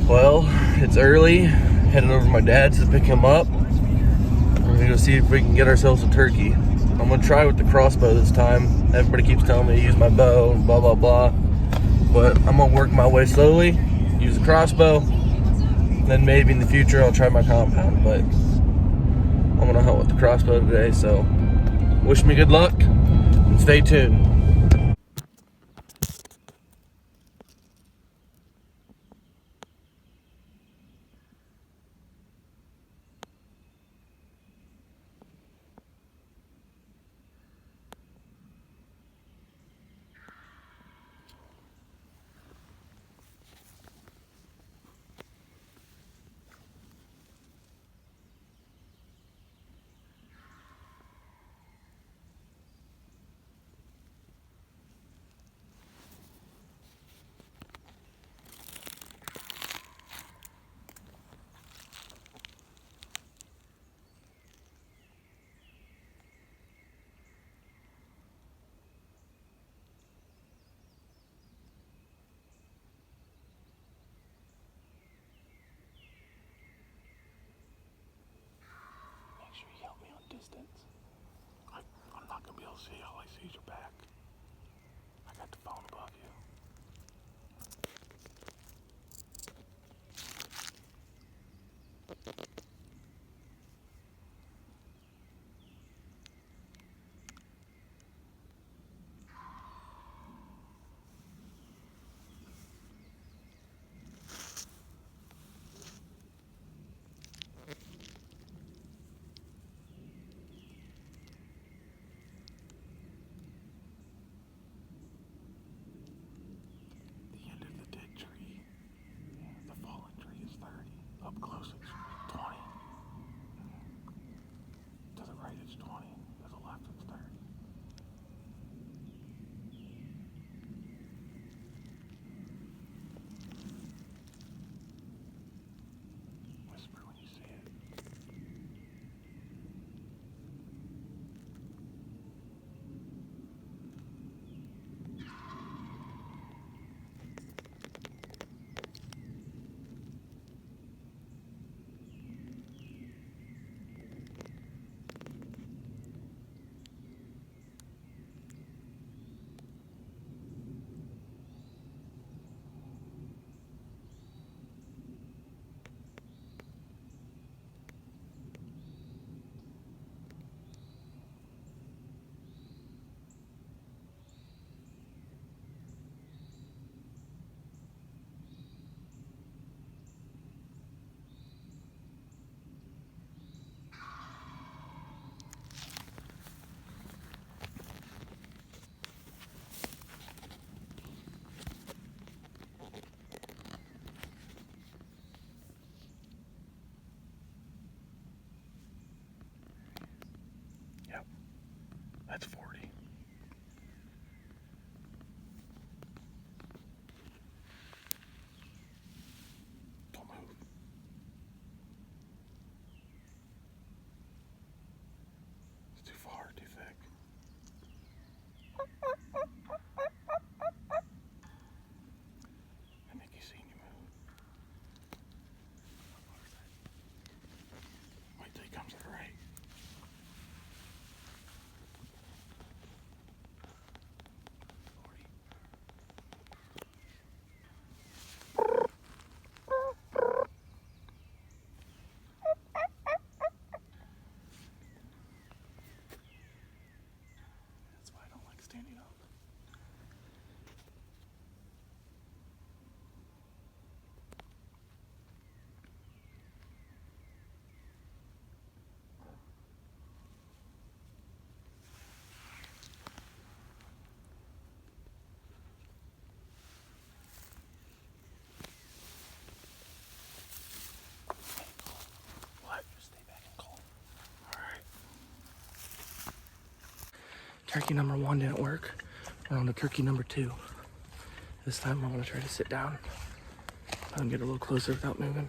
Well, it's early. Heading over to my dad's to pick him up. We're gonna go see if we can get ourselves a turkey. I'm gonna try with the crossbow this time. Everybody keeps telling me to use my bow, blah blah blah. But I'm gonna work my way slowly, use the crossbow. Then maybe in the future I'll try my compound. But I'm gonna hunt with the crossbow today. So wish me good luck and stay tuned. Make sure you help me on distance. I'm not gonna be able to see. All I see is your back. I got the phone above you. The end of the dead tree, the fallen tree is 30. Up close it's 20. To the right it's 20. To the left it's 30. Whisper when you see it. Yep, that's 40. Don't move. It's too far, too thick. I think he's seen you move. Wait till he comes to the right. That's why I don't like standing up. What? Just stay back and calm. Alright. Turkey number 1 didn't work. We're on to turkey number 2. This time I'm gonna try to sit down. Let him get a little closer without moving.